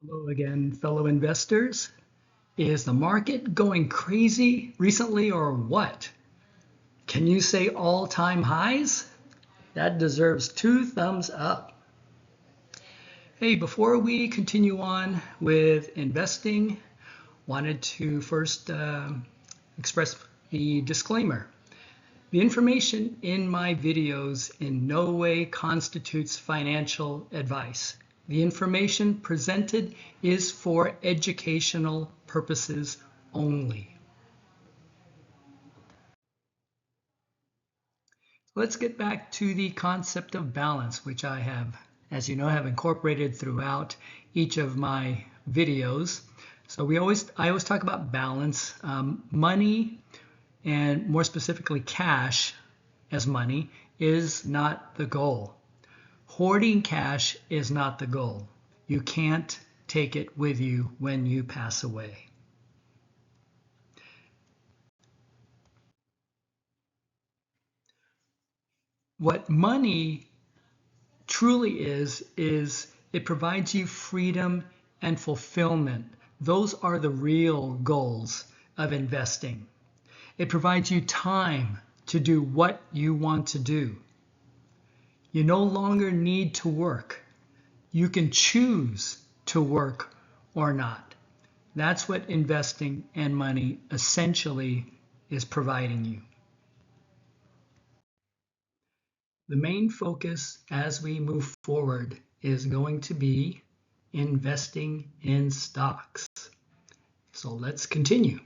Hello again, fellow investors. Is the market going crazy recently or what? Can you say all-time highs? That deserves 2 thumbs up. Hey, before we continue on with investing, wanted to first express the disclaimer. The information in my videos in no way constitutes financial advice. The information presented is for educational purposes only. Let's get back to the concept of balance, which I have, as you know, have incorporated throughout each of my videos. So I always talk about balance. Money, and more specifically cash as money, is not the goal. Hoarding cash is not the goal. You can't take it with you when you pass away. What money truly is it provides you freedom and fulfillment. Those are the real goals of investing. It provides you time to do what you want to do. You no longer need to work. You can choose to work or not. That's what investing and money essentially is providing you. The main focus as we move forward is going to be investing in stocks. So let's continue.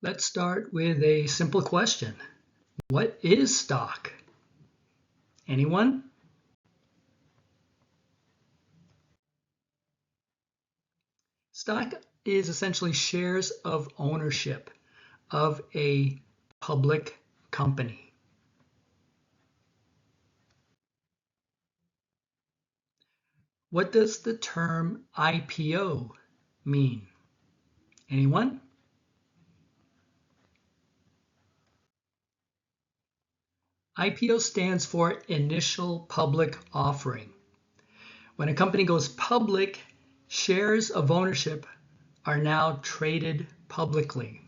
Let's start with a simple question. What is stock? Anyone? Stock is essentially shares of ownership of a public company. What does the term IPO mean? Anyone? IPO stands for Initial Public Offering. When a company goes public, shares of ownership are now traded publicly.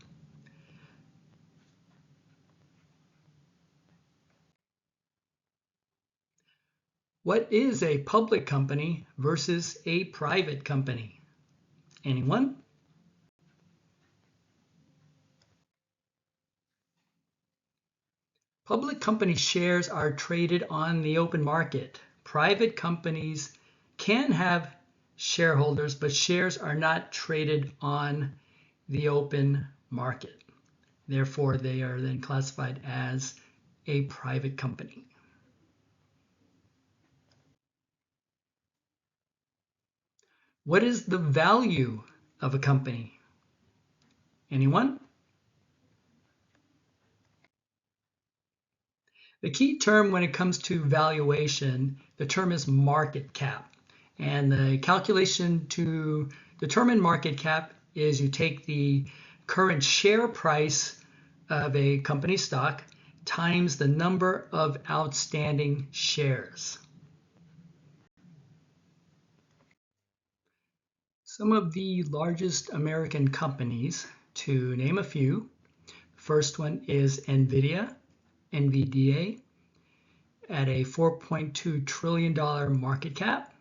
What is a public company versus a private company? Anyone? Public company shares are traded on the open market. Private companies can have shareholders, but shares are not traded on the open market. Therefore, they are then classified as a private company. What is the value of a company? Anyone? The key term when it comes to valuation, the term is market cap. And the calculation to determine market cap is you take the current share price of a company stock times the number of outstanding shares. Some of the largest American companies, to name a few, the first one is NVIDIA, NVDA, at a $4.2 trillion market cap.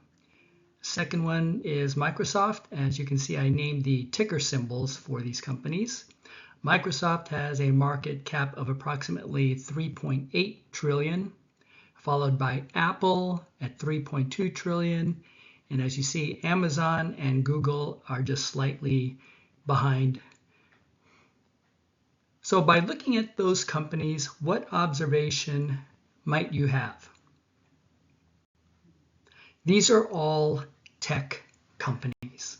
Second one is Microsoft. As you can see, I named the ticker symbols for these companies. Microsoft has a market cap of approximately 3.8 trillion, followed by Apple at 3.2 trillion. And as you see, Amazon and Google are just slightly behind. So by looking at those companies, what observation might you have? These are all tech companies.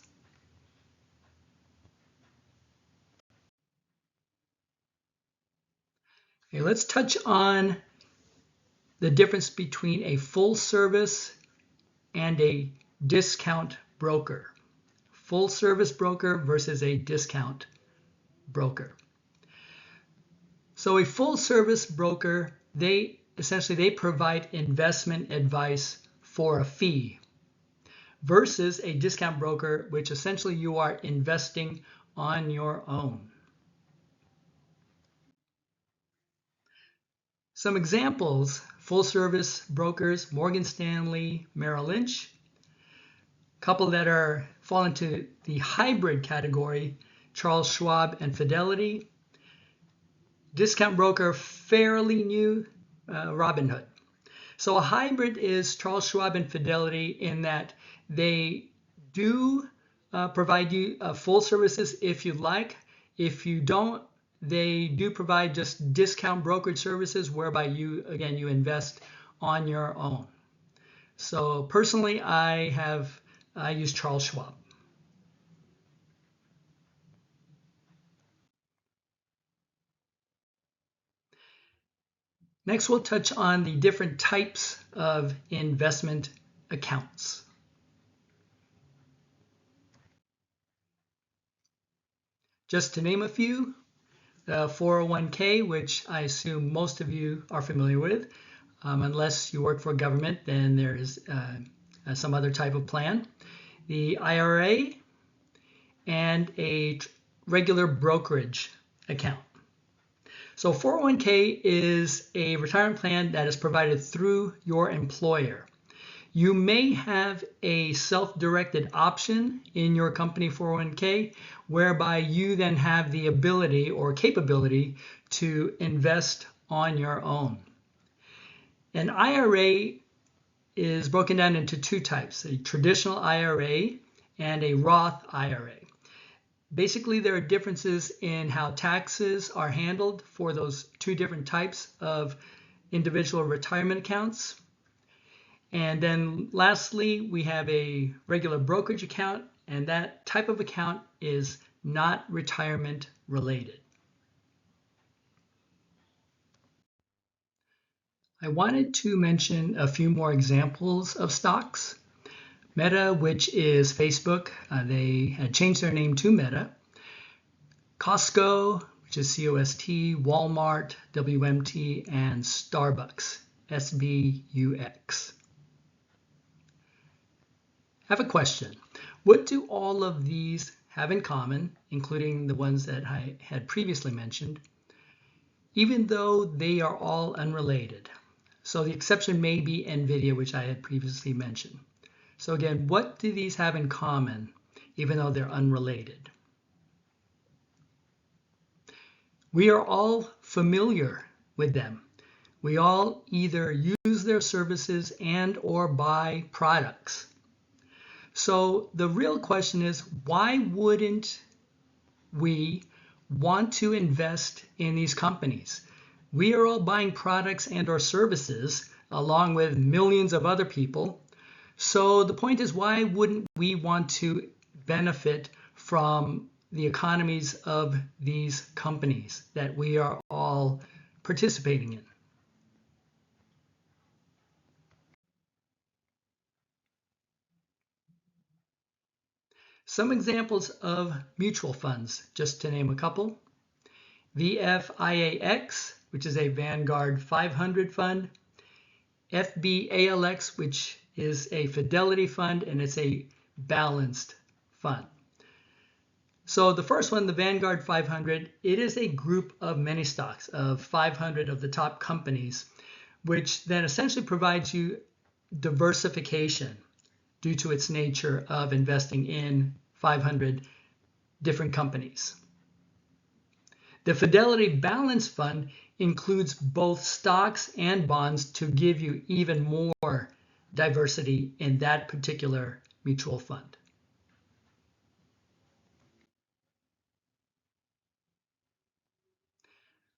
Okay, let's touch on the difference between a full service and a discount broker. Full service broker versus a discount broker. So a full service broker, they provide investment advice for a fee. versus a discount broker, which essentially you are investing on your own. Some examples: full service brokers, Morgan Stanley, Merrill Lynch. A couple that fall into the hybrid category, Charles Schwab and Fidelity. Discount broker, fairly new, Robinhood. So a hybrid is Charles Schwab and Fidelity in that they do provide you full services if you like. If you don't, they do provide just discount brokerage services whereby you invest on your own. So personally, I use Charles Schwab. Next, we'll touch on the different types of investment accounts. Just to name a few, 401k, which I assume most of you are familiar with. Unless you work for a government, then there is some other type of plan. The IRA and a regular brokerage account. So 401k is a retirement plan that is provided through your employer. You may have a self-directed option in your company 401k whereby you then have the ability or capability to invest on your own. An IRA is broken down into two types, a traditional IRA and a Roth IRA. Basically, there are differences in how taxes are handled for those two different types of individual retirement accounts. And then lastly, we have a regular brokerage account, and that type of account is not retirement related. I wanted to mention a few more examples of stocks. Meta, which is Facebook, they had changed their name to Meta. Costco, which is COST, Walmart, WMT, and Starbucks, SBUX. I have a question. What do all of these have in common, including the ones that I had previously mentioned, even though they are all unrelated? So the exception may be NVIDIA, which I had previously mentioned. So again, what do these have in common, even though they're unrelated? We are all familiar with them. We all either use their services and or buy products. So the real question is, why wouldn't we want to invest in these companies? We are all buying products and or services along with millions of other people. So the point is, why wouldn't we want to benefit from the economies of these companies that we are all participating in? Some examples of mutual funds, just to name a couple. VFIAX, which is a Vanguard 500 fund. FBALX, which is a Fidelity fund, and it's a balanced fund. So the first one, the Vanguard 500, it is a group of many stocks of 500 of the top companies, which then essentially provides you diversification due to its nature of investing in 500 different companies. The Fidelity Balanced Fund includes both stocks and bonds to give you even more diversity in that particular mutual fund.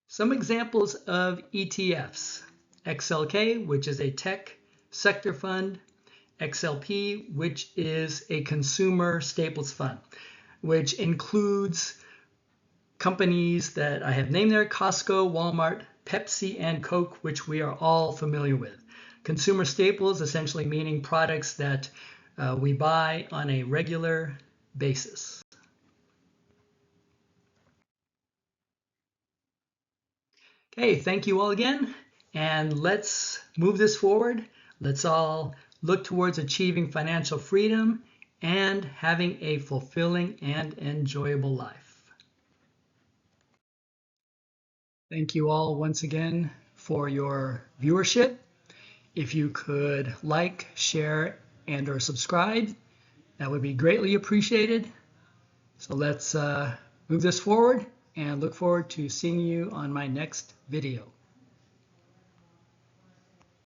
Some examples of ETFs: XLK, which is a tech sector fund; XLP, which is a consumer staples fund, which includes companies that I have named there: Costco, Walmart, Pepsi, and Coke, which we are all familiar with. Consumer staples essentially meaning products that we buy on a regular basis. Okay, thank you all again, and let's move this forward. Let's all look towards achieving financial freedom and having a fulfilling and enjoyable life. Thank you all once again for your viewership. If you could like, share, and or subscribe, that would be greatly appreciated. So let's move this forward and look forward to seeing you on my next video.